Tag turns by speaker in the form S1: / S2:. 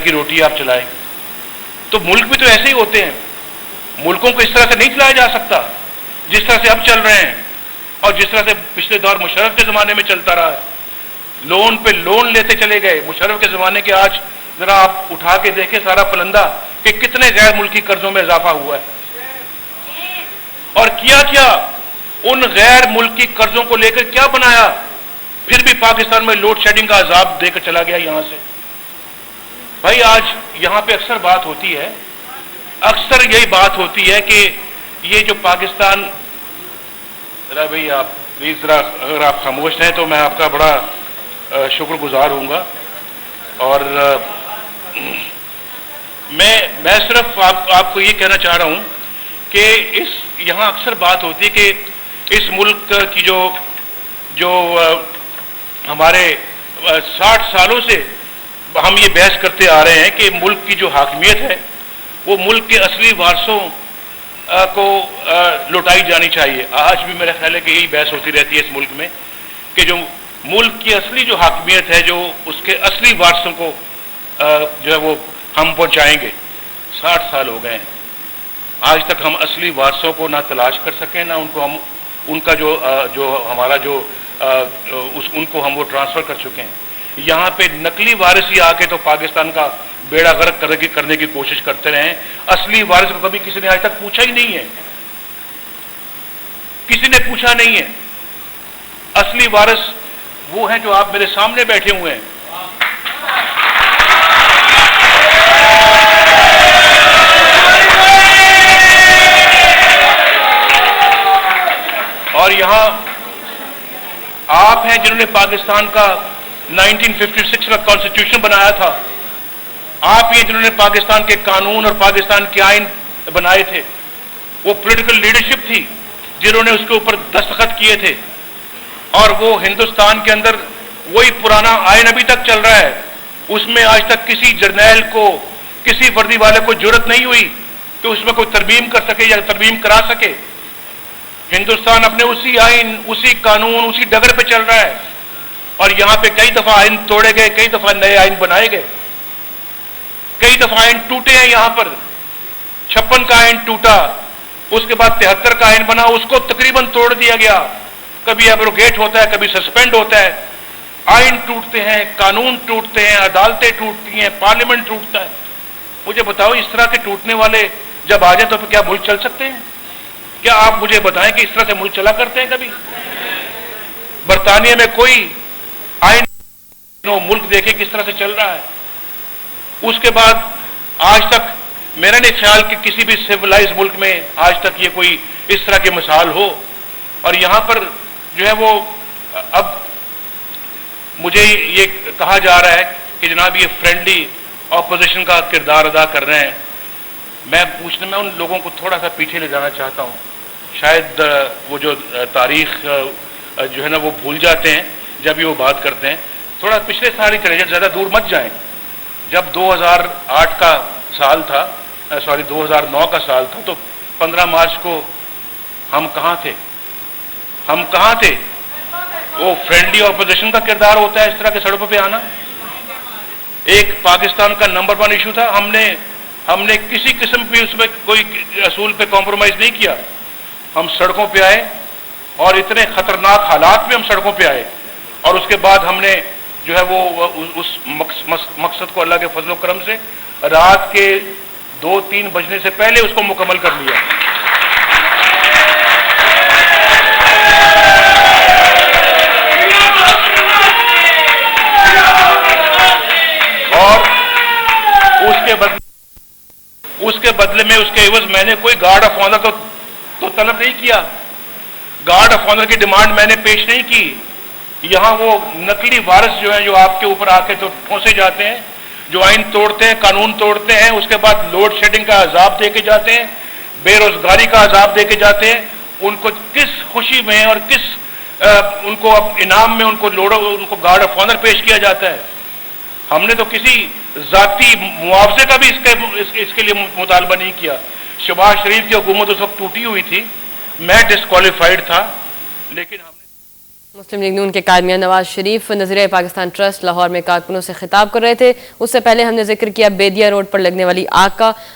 S1: کی روٹی آپ چلائیں. تو ملک بھی تو ایسے ہی ہوتے ہیں. ملکوں کو اس طرح سے نہیں چلایا جا سکتا جس طرح سے اب چل رہے ہیں اور جس طرح سے پچھلے دور مشرف کے زمانے میں چلتا رہا ہے. لون پہ لون لیتے چلے گئے. مشرف کے زمانے کے آج ذرا آپ اٹھا کے دیکھیں سارا پلندہ کہ کتنے غیر ملکی قرضوں میں اضافہ ہوا ہے. اور کیا ان غیر ملکی قرضوں کو لے کر کیا بنایا. پھر بھی پاکستان میں لوڈ شیڈنگ کا عذاب دے کر چلا گیا یہاں سے. بھائی آج یہاں پہ اکثر بات ہوتی ہے, اکثر یہی بات ہوتی ہے کہ یہ جو پاکستان, ذرا بھائی آپ پلیز ذرا اگر آپ خاموش ہیں تو میں آپ کا بڑا شکر گزار ہوں گا. اور میں صرف آپ کو یہ کہنا چاہ رہا ہوں کہ یہاں اکثر بات ہوتی ہے کہ اس ملک کی جو ہمارے 60 سالوں سے ہم یہ بحث کرتے آ رہے ہیں کہ ملک کی جو حاکمیت ہے وہ ملک کے اصلی وارثوں کو لوٹائی جانی چاہیے. آج بھی میرا خیال ہے کہ یہی بحث ہوتی رہتی ہے اس ملک میں کہ جو ملک کی اصلی جو حاکمیت ہے جو اس کے اصلی وارثوں کو جو ہے وہ ہم پہنچائیں گے. 60 سال ہو گئے ہیں, آج تک ہم اصلی وارثوں کو نہ تلاش کر سکیں, نہ ان کو ہم ان کا جو ہمارا جو ان کو ہم وہ ٹرانسفر کر چکے ہیں. یہاں پہ نقلی وارث ہی آ کے تو پاکستان کا بیڑا غرق کرنے کی کوشش کرتے رہے ہیں. اصلی وارث کو کبھی کسی نے آج تک پوچھا ہی نہیں ہے, کسی نے پوچھا نہیں ہے. اصلی وارث وہ ہیں جو آپ میرے سامنے بیٹھے ہوئے ہیں. اور یہاں آپ ہیں جنہوں نے پاکستان کا 1956 کا کانسٹیٹیوشن بنایا تھا. آپ یہ جنہوں نے پاکستان کے قانون اور پاکستان کے آئین بنائے تھے. وہ پولیٹیکل لیڈرشپ تھی جنہوں نے اس کے اوپر دستخط کیے تھے. اور وہ ہندوستان کے اندر وہی پرانا آئین ابھی تک چل رہا ہے. اس میں آج تک کسی جرنیل کو, کسی وردی والے کو جرأت نہیں ہوئی کہ اس میں کوئی ترمیم کر سکے یا ترمیم کرا سکے. ہندوستان اپنے اسی آئین, اسی قانون, اسی ڈگر پہ چل رہا ہے. اور یہاں پہ کئی دفعہ آئین توڑے گئے, کئی دفعہ نئے آئین بنائے گئے, کئی دفعہ آئین ٹوٹے ہیں. یہاں پر 56 کا آئین ٹوٹا, اس کے بعد 73 کا آئین بنا, اس کو تقریباً توڑ دیا گیا. کبھی ایبروگیٹ ہوتا ہے, کبھی سسپینڈ ہوتا ہے. آئین ٹوٹتے ہیں, قانون ٹوٹتے ہیں, عدالتیں ٹوٹتی ہیں, پارلیمنٹ ٹوٹتا ہے. مجھے بتاؤ اس طرح کے ٹوٹنے والے جب آ جائیں تو پھر کیا ملک چل سکتے ہیں؟ کیا آپ مجھے بتائیں کہ اس طرح سے ملک چلا کرتے ہیں کبھی؟ برطانیہ میں کوئی آئین ملک دیکھے کس طرح سے چل رہا ہے. اس کے بعد آج تک میرا نہیں خیال کہ کسی بھی سیولائز ملک میں آج تک یہ کوئی اس طرح کی مثال ہو. اور یہاں پر جو ہے وہ اب مجھے یہ کہا جا رہا ہے کہ جناب یہ فرینڈلی اپوزیشن کا کردار ادا کر رہے ہیں. میں ان لوگوں کو تھوڑا سا پیچھے لے جانا چاہتا ہوں. شاید وہ جو تاریخ جو ہے نا وہ بھول جاتے ہیں جب یہ وہ بات کرتے ہیں. تھوڑا پچھلے سال ہی چلے جائیں, زیادہ دور مت جائیں. جب 2008 کا سال تھا, 2009 کا سال تھا, تو 15 مارچ کو ہم کہاں تھے؟ وہ فرینڈلی اپوزیشن کا کردار ہوتا ہے اس طرح کے سڑکوں پہ آنا. ایک پاکستان کا نمبر 1 ایشو تھا. ہم نے کسی قسم بھی اس میں کوئی اصول پہ کمپرومائز نہیں کیا. ہم سڑکوں پہ آئے اور اتنے خطرناک حالات میں ہم سڑکوں پہ آئے, اور اس کے بعد ہم نے جو ہے وہ اس مقصد کو اللہ کے فضل و کرم سے رات کے 2-3 بجنے سے پہلے اس کو مکمل کر لیا. اور اس کے بدلے میں اس کے عوض میں نے کوئی گارڈ آف آنر تو طلب نہیں کیا. گارڈ آف آنر کی ڈیمانڈ میں نے پیش نہیں کی. یہاں وہ نقلی وارث جو ہیں جو آپ کے اوپر آ کے تو ٹھونسے جاتے ہیں, جو آئین توڑتے ہیں, قانون توڑتے ہیں, اس کے بعد لوڈ شیڈنگ کا عذاب دے کے جاتے ہیں, بے روزگاری کا عذاب دے کے جاتے ہیں. ان کو کس خوشی میں اور کس ان کو انعام میں ان کو گارڈ آف آنر پیش کیا جاتا ہے؟ ہم نے تو کسی ذاتی معاوضے کا بھی اس کے لیے مطالبہ نہیں کیا. شہباز شریف کی حکومت اس وقت ٹوٹی ہوئی تھی, میں ڈسکوالیفائڈ تھا, لیکن ہم
S2: مسلم لیگ نون کے قائد میاں نواز شریف نظریہ پاکستان ٹرسٹ لاہور میں کارکنوں سے خطاب کر رہے تھے۔ اس سے پہلے ہم نے ذکر کیا بیدیا روڈ پر لگنے والی آگ کا۔